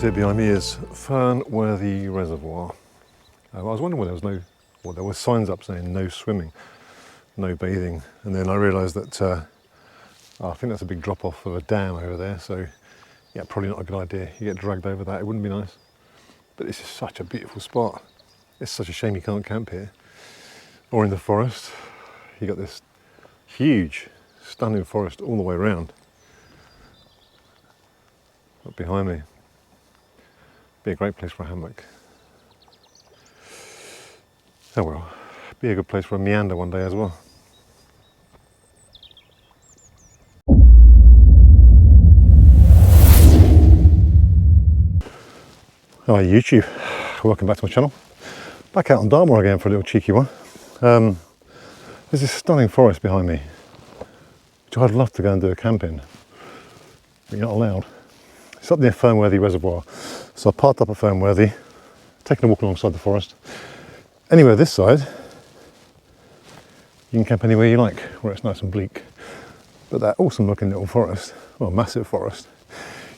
This here behind me is Fernworthy Reservoir. I was wondering why there were signs up saying no swimming, no bathing, and then I realised that I think that's a big drop off of a dam over there, so yeah, probably not a good idea. You get dragged over that, it wouldn't be nice. But this is such a beautiful spot. It's such a shame you can't camp here or in the forest. You got this huge, stunning forest all the way around. Up behind me. Be a great place for a hammock. Oh well, be a good place for a meander one day as well. Hi YouTube, welcome back to my channel. Back out on Dartmoor again for a little cheeky one. There's this stunning forest behind me, which I'd love to go and do a camp in, but you're not allowed. It's up near Fernworthy Reservoir. So I parked up at Fernworthy, taking a walk alongside the forest. Anywhere this side, you can camp anywhere you like, where it's nice and bleak. But that awesome looking little forest, well, massive forest,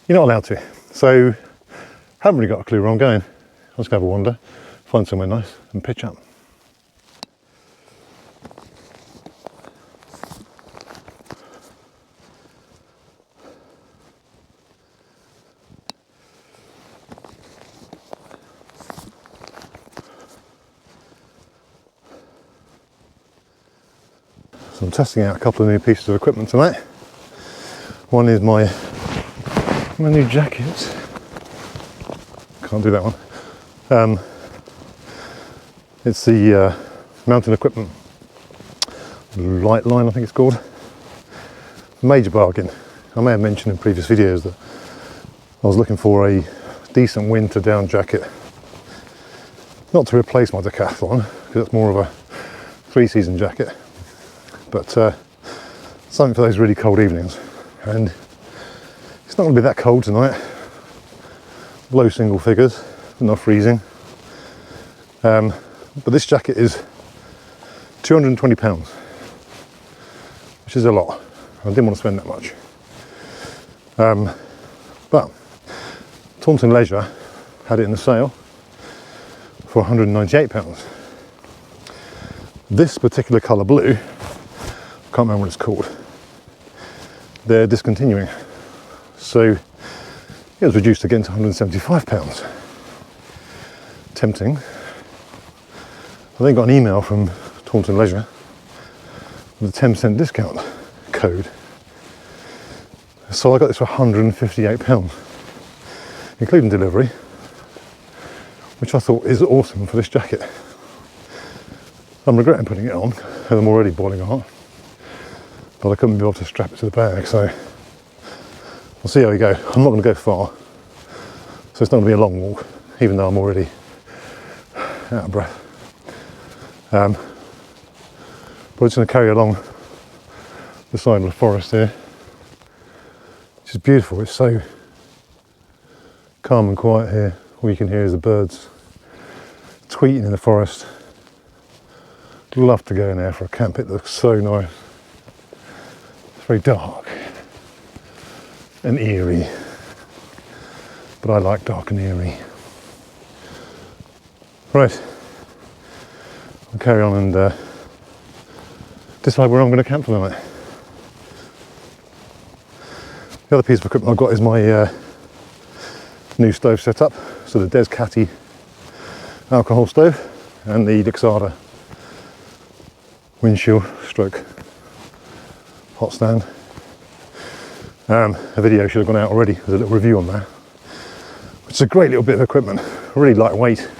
you're not allowed to. So, haven't really got a clue where I'm going. I'll just go have a wander, find somewhere nice and pitch up. So I'm testing out a couple of new pieces of equipment tonight. One is my new jacket. Can't do that one. It's the mountain equipment light line, I think it's called. Major bargain. I may have mentioned in previous videos that I was looking for a decent winter down jacket, not to replace my Decathlon, because it's more of a 3-season jacket, but something for those really cold evenings. And it's not going to be that cold tonight. Low single figures, not freezing. But this jacket is £220, which is a lot. I didn't want to spend that much. But Taunton Leisure had it in the sale for £198. This particular colour blue, I can't remember what it's called, they're discontinuing. So it was reduced again to £175. Tempting. I then got an email from Taunton Leisure with a 10% discount code. So I got this for £158, including delivery, which I thought is awesome for this jacket. I'm regretting putting it on, because I'm already boiling hot, but I couldn't be able to strap it to the bag, so we'll see how we go. I'm not going to go far, so it's not going to be a long walk, even though I'm already out of breath. But I'm just going to carry along the side of the forest here, which is beautiful. It's so calm and quiet here. All you can hear is the birds tweeting in the forest. Love to go in there for a camp. It looks so nice. It's very dark and eerie, but I like dark and eerie. Right, I'll carry on and decide where I'm going to camp for the night. The other piece of equipment I've got is my new stove setup. So the Des Catty alcohol stove and the Lixada windshield stroke hot stand. A video should have gone out already. There's a little review on that, which is a great little bit of equipment, really lightweight,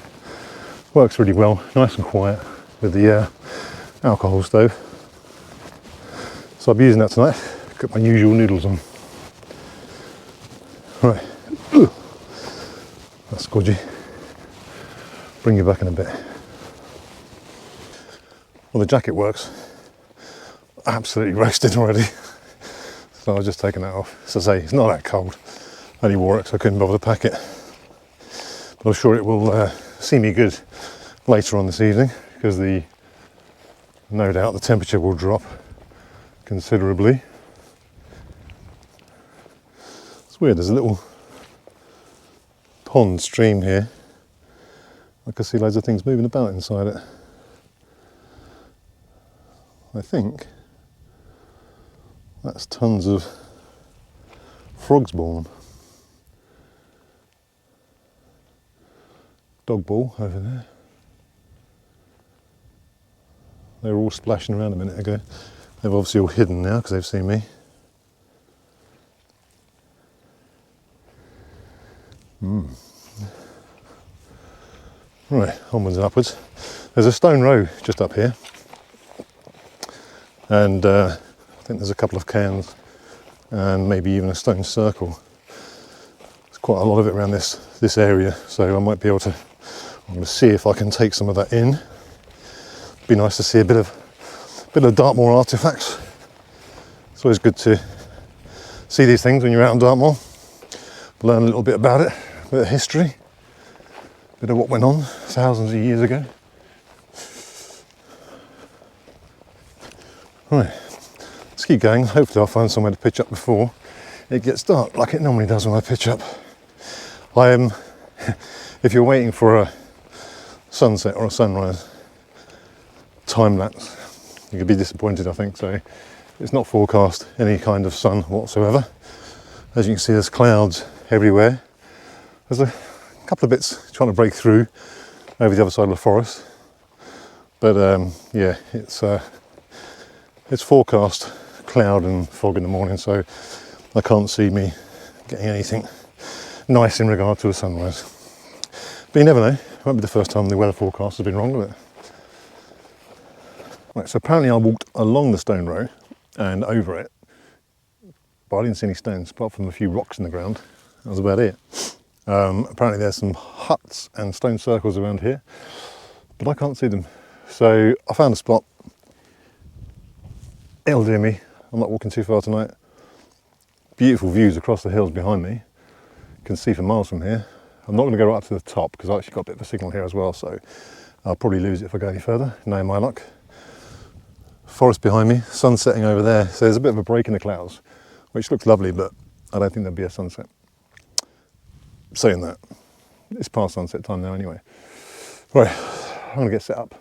works really well, nice and quiet with the alcohol stove. So I'll be using that tonight. Got my usual noodles on. Right, that's squodgy. Bring you back in a bit. Well, the jacket works. Absolutely roasted already. So I've just taken that off. As I say, it's not that cold. I only wore it because I couldn't bother to pack it. But I'm sure it will see me good later on this evening, because no doubt the temperature will drop considerably. It's weird, there's a little pond stream here. I can see loads of things moving about inside it. I think that's tons of frogs born. Dog ball over there. They were all splashing around a minute ago. They've obviously all hidden now because they've seen me. Right, onwards and upwards. There's a stone row just up here, and I think there's a couple of cairns and maybe even a stone circle. There's quite a lot of it around this area, so I might be able to. I'm going to see if I can take some of that in. Be nice to see a bit of Dartmoor artifacts. It's always good to see these things when you're out in Dartmoor. Learn a little bit about it, a bit of history, a bit of what went on thousands of years ago. Right, let's keep going. Hopefully I'll find somewhere to pitch up before it gets dark, like it normally does when I pitch up. If you're waiting for a sunset or a sunrise time lapse, you could be disappointed, I think. So it's not forecast any kind of sun whatsoever. As you can see, there's clouds everywhere. There's a couple of bits trying to break through over the other side of the forest, but yeah, it's forecast cloud and fog in the morning, so I can't see me getting anything nice in regard to a sunrise. But you never know, it won't be the first time the weather forecast has been wrong with it. Right, so apparently I walked along the stone row and over it, but I didn't see any stones apart from a few rocks in the ground. That was about it. Apparently there's some huts and stone circles around here, but I can't see them. So I found a spot. It'll do me. I'm not walking too far tonight. Beautiful views across the hills behind me. You can see for miles from here. I'm not going to go right up to the top because I actually got a bit of a signal here as well, so I'll probably lose it if I go any further, knowing my luck. Forest behind me, sun setting over there, so there's a bit of a break in the clouds, which looks lovely, but I don't think there'll be a sunset. Saying that, it's past sunset time now anyway. Right, I'm going to get set up.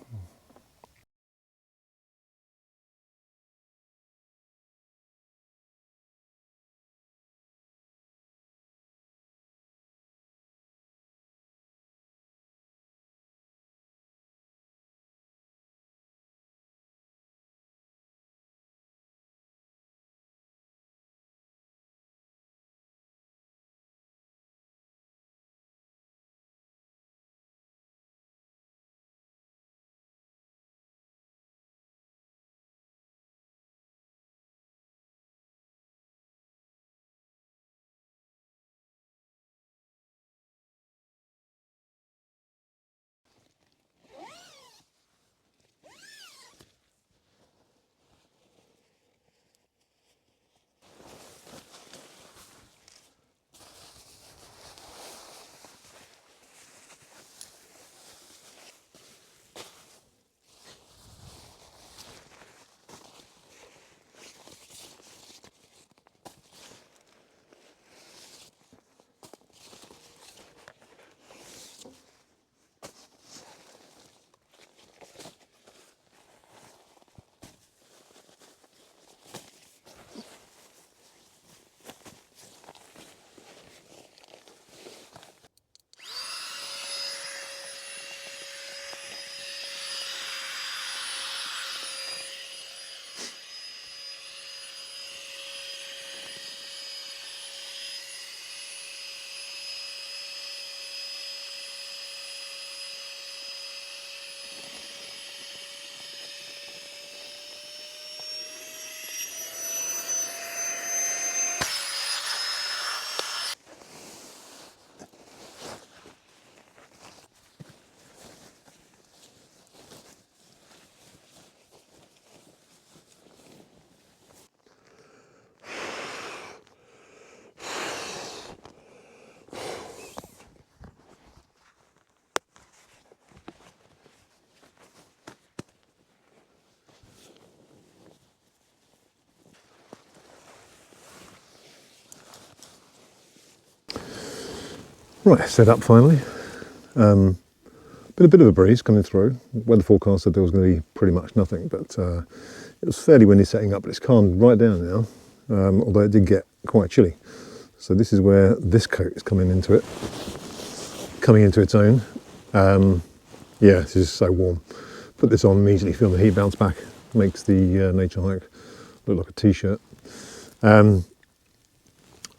Right, set up finally. Been a bit of a breeze coming through. Weather forecast said there was going to be pretty much nothing, but it was fairly windy setting up, but it's calmed right down now, although it did get quite chilly. So this is where this coat is coming into its own. Yeah, this is so warm. Put this on, immediately feel the heat bounce back. Makes the Naturehike look like a t-shirt.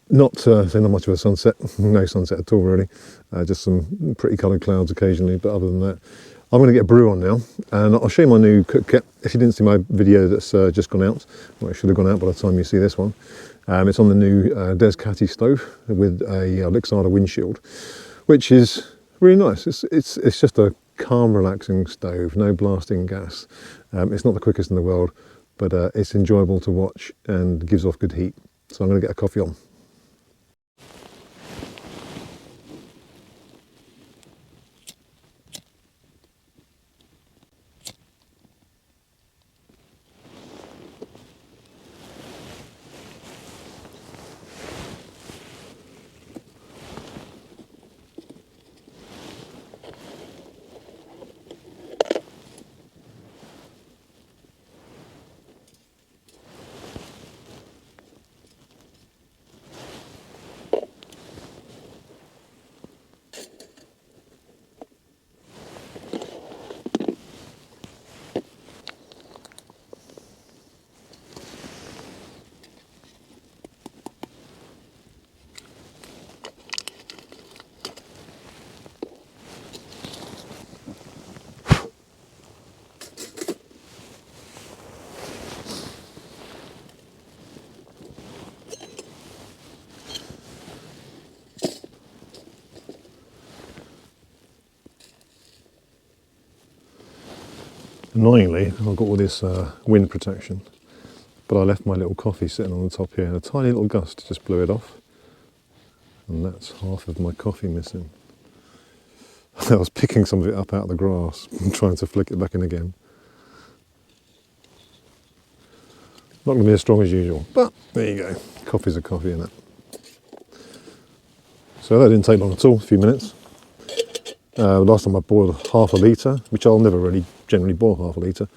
Not much of a sunset, no sunset at all really, just some pretty coloured clouds occasionally, but other than that, I'm going to get a brew on now, and I'll show you my new cook kit. If you didn't see my video that's just gone out, well, it should have gone out by the time you see this one. It's on the new Descati stove with a Lixada windshield, which is really nice. It's just a calm, relaxing stove, no blasting gas. It's not the quickest in the world, but it's enjoyable to watch and gives off good heat. So I'm going to get a coffee on. Annoyingly, I've got all this wind protection, but I left my little coffee sitting on the top here, and a tiny little gust just blew it off, and that's half of my coffee missing. I was picking some of it up out of the grass and trying to flick it back in again. Not going to be as strong as usual, but there you go. Coffee's a coffee, isn't it? So that didn't take long at all, a few minutes. Last time I boiled half a litre, which I'll never really generally boil half a litre,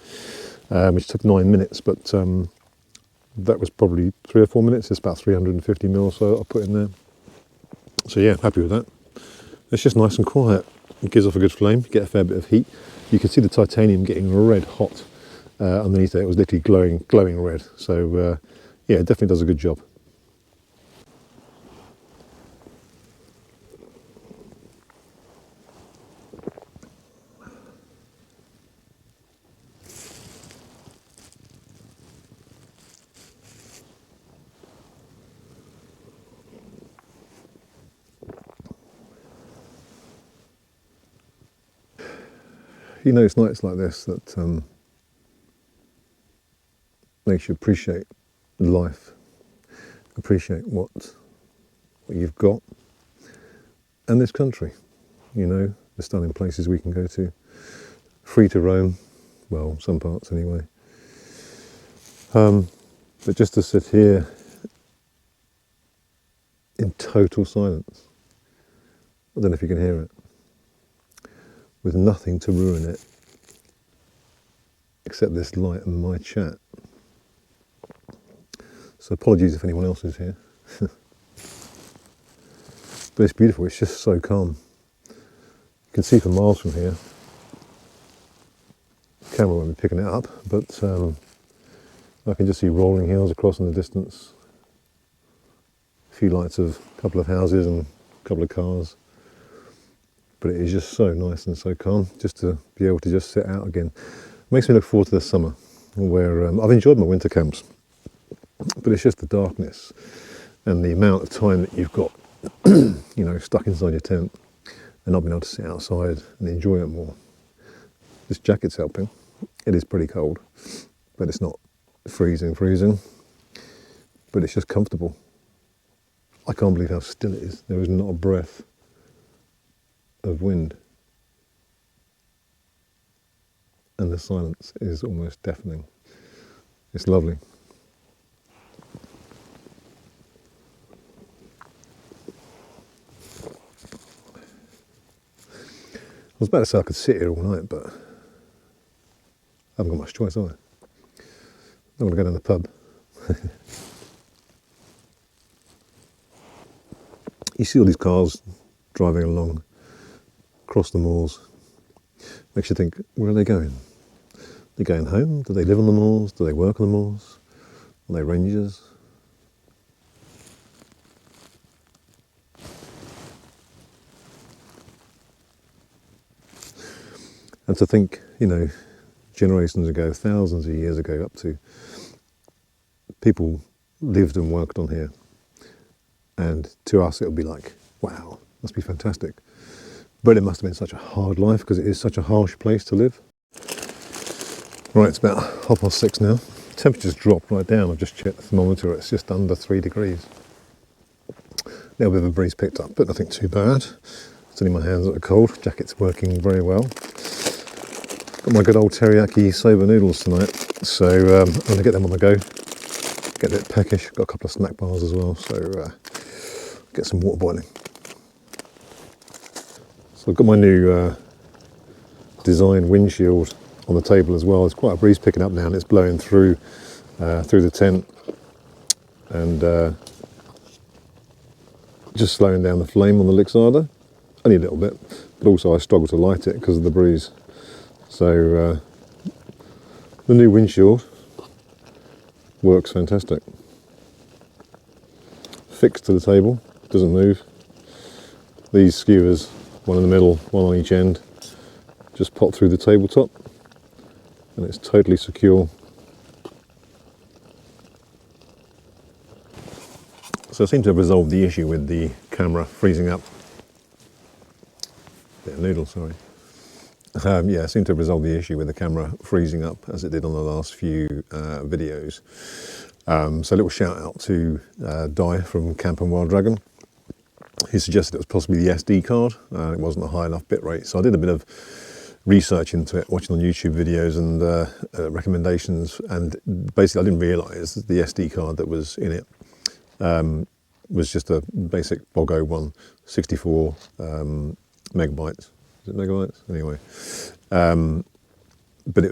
which took 9 minutes, but that was probably 3 or 4 minutes. It's about 350 ml or so I put in there. So yeah, happy with that. It's just nice and quiet. It gives off a good flame, you get a fair bit of heat. You can see the titanium getting red hot underneath it. It was literally glowing red. So yeah, it definitely does a good job. You know, it's nights like this that makes you appreciate life, appreciate what you've got, and this country. You know, the stunning places we can go to, free to roam, well, some parts anyway. But just to sit here in total silence, I don't know if you can hear it, with nothing to ruin it except this light and my chat. So apologies if anyone else is here. But it's beautiful, it's just so calm. You can see for miles from here. The camera won't be picking it up, but I can just see rolling hills across in the distance. A few lights of a couple of houses and a couple of cars. But it is just so nice and so calm, just to be able to just sit out again. Makes me look forward to the summer, where I've enjoyed my winter camps, but it's just the darkness and the amount of time that you've got, you know, stuck inside your tent and not being able to sit outside and enjoy it more. This jacket's helping. It is pretty cold, but it's not freezing, but it's just comfortable. I can't believe how still it is. There is not a breath of wind, and the silence is almost deafening. It's lovely. was about to say I could sit here all night, but I haven't got much choice, have I? I'm going to go down the pub. You see all these cars driving along across the moors. Makes you think, where are they going? They're going home? Do they live on the moors? Do they work on the moors? Are they rangers? And to think, you know, generations ago, thousands of years ago, up to, people lived and worked on here. And to us, it'll be like, wow, must be fantastic. But it must have been such a hard life because it is such a harsh place to live. Right, it's about 6:30 now. Temperature's dropped right down. I've just checked the thermometer. It's just under 3 degrees. A little bit of a breeze picked up, but nothing too bad. It's only my hands that are cold. Jacket's working very well. Got my good old teriyaki soba noodles tonight, so I'm going to get them on the go. Get a bit peckish. Got a couple of snack bars as well, so get some water boiling. So I've got my new design windshield on the table as well. There's quite a breeze picking up now, and it's blowing through the tent, and just slowing down the flame on the Lixada. Only a little bit, but also I struggle to light it because of the breeze. So the new windshield works fantastic. Fixed to the table, doesn't move. These skewers, one in the middle, one on each end, just pop through the tabletop, and it's totally secure. So I seem to have resolved the issue with the camera freezing up. Bit of noodle, sorry. Yeah, I seem to have resolved the issue with the camera freezing up as it did on the last few videos. So a little shout out to Di from Camp and Wild Dragon. He suggested it was possibly the SD card. It wasn't a high enough bitrate, so I did a bit of research into it, watching on YouTube videos and recommendations, and basically I didn't realise that the SD card that was in it was just a basic Vango one, 64 megabytes. Is it megabytes? Anyway, but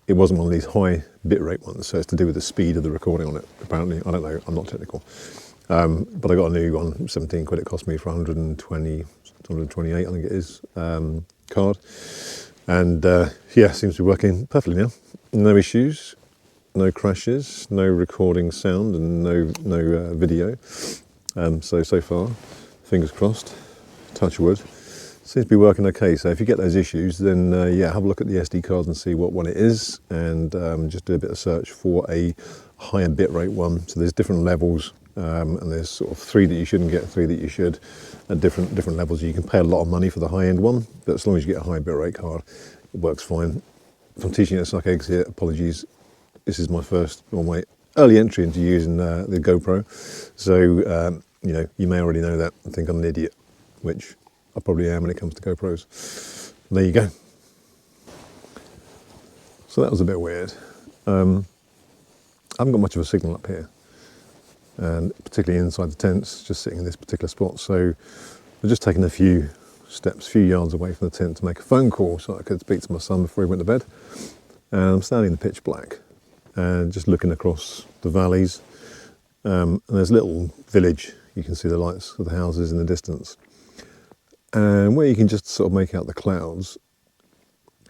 it wasn't one of these high bitrate ones, so it's to do with the speed of the recording on it, apparently. I don't know, I'm not technical. But I got a new one, 17 quid it cost me for 128, I think it is, card. And yeah, seems to be working perfectly now. No issues, no crashes, no recording sound, and no video. So far, fingers crossed, touch wood. Seems to be working okay. So if you get those issues, then yeah, have a look at the SD card and see what one it is, and just do a bit of search for a higher bitrate one. So there's different levels, and there's sort of 3 that you shouldn't get, 3 that you should, at different levels. You can pay a lot of money for the high end one, but as long as you get a high bitrate card, it works fine. If I'm teaching you to suck eggs here, apologies. This is my first, or my early entry into using the GoPro. So you know, you may already know that and think I'm an idiot, which I probably am when it comes to GoPros. There you go. So that was a bit weird. I haven't got much of a signal up here, and particularly inside the tents, just sitting in this particular spot. So I've just taken a few steps, a few yards away from the tent to make a phone call so I could speak to my son before he went to bed. And I'm standing in the pitch black and just looking across the valleys. And there's a little village. You can see the lights of the houses in the distance. And where you can just sort of make out the clouds,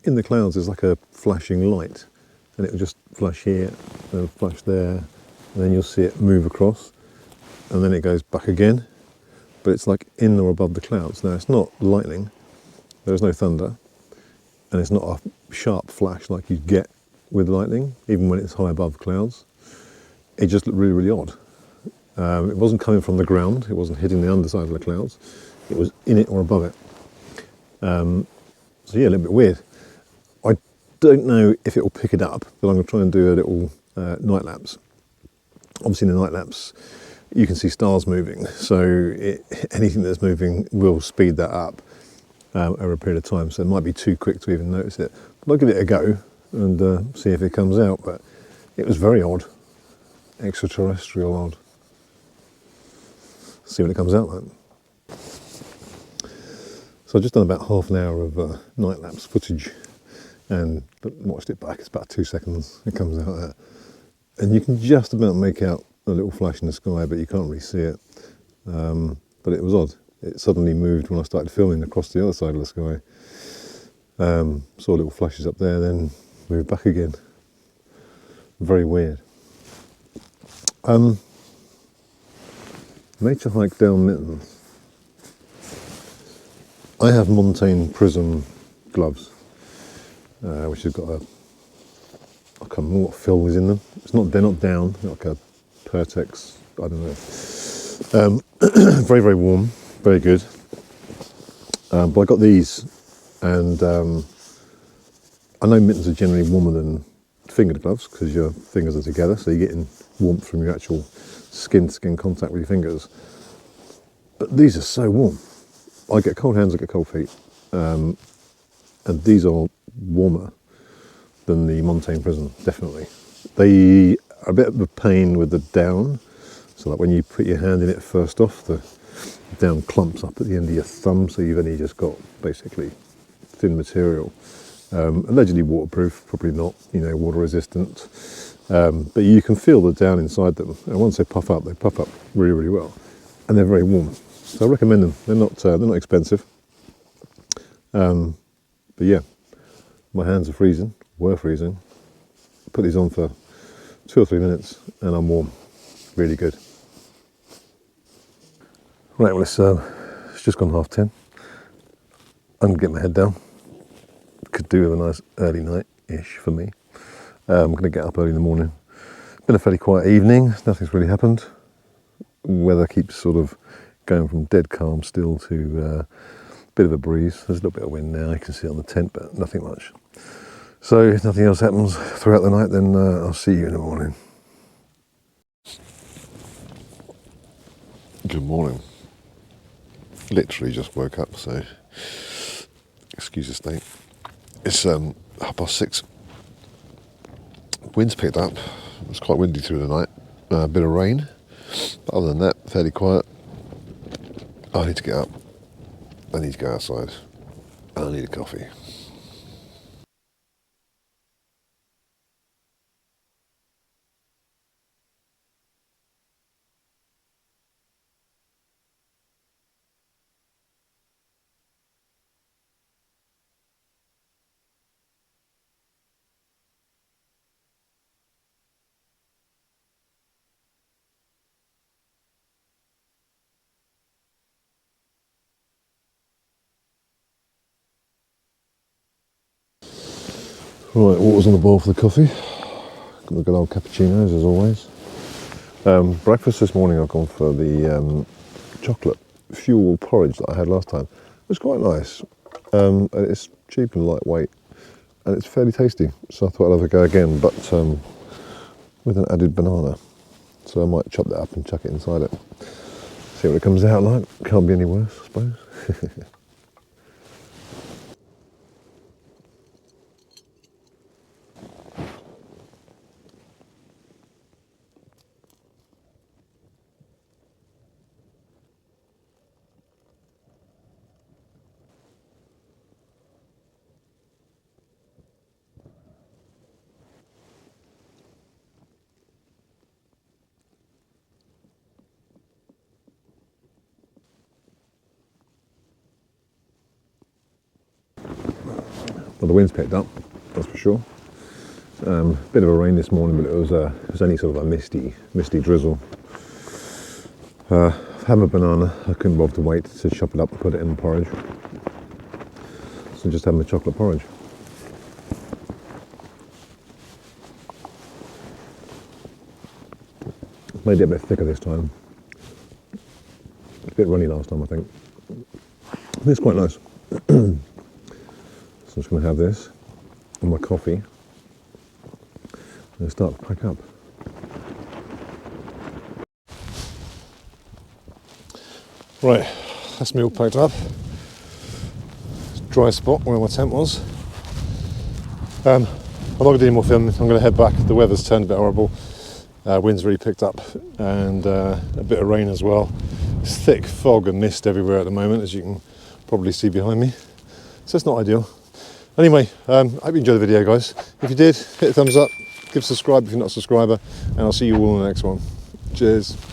in the clouds there's like a flashing light, and it will just flash here, and flash there, and then you'll see it move across, and then it goes back again, but it's like in or above the clouds. Now it's not lightning, there's no thunder, and it's not a sharp flash like you get with lightning, even when it's high above clouds. It just looked really, really odd. It wasn't coming from the ground, it wasn't hitting the underside of the clouds. It was in it or above it. So yeah, a little bit weird. I don't know if it will pick it up, but I'm going to try and do a little night lapse. Obviously in the night lapse, you can see stars moving, so anything that's moving will speed that up over a period of time, so it might be too quick to even notice it. But I'll give it a go and see if it comes out, but it was very odd. Extraterrestrial odd. See what it comes out like. So I've just done about half an hour of night lapse footage and watched it back. It's about 2 seconds. It comes out there. And you can just about make out a little flash in the sky, but you can't really see it. But it was odd. It suddenly moved when I started filming across the other side of the sky. Saw little flashes up there, then moved back again. Very weird. Naturehike down Mittens. I have Montane Prism gloves, which have got a, I can't remember what fill is in them. They're not down, they're like a Pertex, I don't know. Very, very warm, very good. But I got these, and I know mittens are generally warmer than fingered gloves because your fingers are together, so you're getting warmth from your actual skin-to-skin contact with your fingers. But these are so warm. I get cold hands, I get cold feet, and these are warmer than the Montane Prism, definitely. They are a bit of a pain with the down, so that when you put your hand in it first off, the down clumps up at the end of your thumb, so you've only just got basically thin material. Allegedly waterproof, probably not, water resistant, but you can feel the down inside them, and once they puff up really, really well, and they're very warm. So I recommend them. They're not expensive, but yeah, my hands are freezing, were freezing. Put these on for 2 or 3 minutes, and I'm warm. Really good. Right, well it's just gone 10:30. I'm gonna get my head down. Could do with a nice early night-ish for me. I'm going to get up early in the morning. Been a fairly quiet evening, nothing's really happened. Weather keeps sort of going from dead calm still to a bit of a breeze. There's a little bit of wind now, you can see it on the tent, but nothing much. So if nothing else happens throughout the night, then I'll see you in the morning. Good morning. Literally just woke up, so excuse the state. It's 6:30. Wind's picked up. It's quite windy through the night. A bit of rain. But other than that, fairly quiet. I need to get up. I need to go outside. And I need a coffee. Right, water's on the boil for the coffee. Got the good old cappuccinos as always. Breakfast this morning I've gone for the chocolate fuel porridge that I had last time. It was quite nice. And it's cheap and lightweight, and it's fairly tasty. So I thought I'd have a go again, but with an added banana. So I might chop that up and chuck it inside it. See what it comes out like. Can't be any worse, I suppose. Well, the wind's picked up, that's for sure. Bit of a rain this morning, but it was only sort of a misty drizzle. Had my banana. I couldn't bother to wait to chop it up and put it in the porridge. So just having the chocolate porridge. Made it a bit thicker this time. A bit runny last time, I think. It's quite nice. So I'm just going to have this and my coffee and start to pack up. Right, that's me all packed up. Dry spot where my tent was. I'm not going to do any more filming. I'm going to head back. The weather's turned a bit horrible. Wind's really picked up, and a bit of rain as well. It's thick fog and mist everywhere at the moment, as you can probably see behind me. So it's not ideal. Anyway, I hope you enjoyed the video, guys. If you did, hit a thumbs up, give a subscribe if you're not a subscriber, and I'll see you all in the next one. Cheers.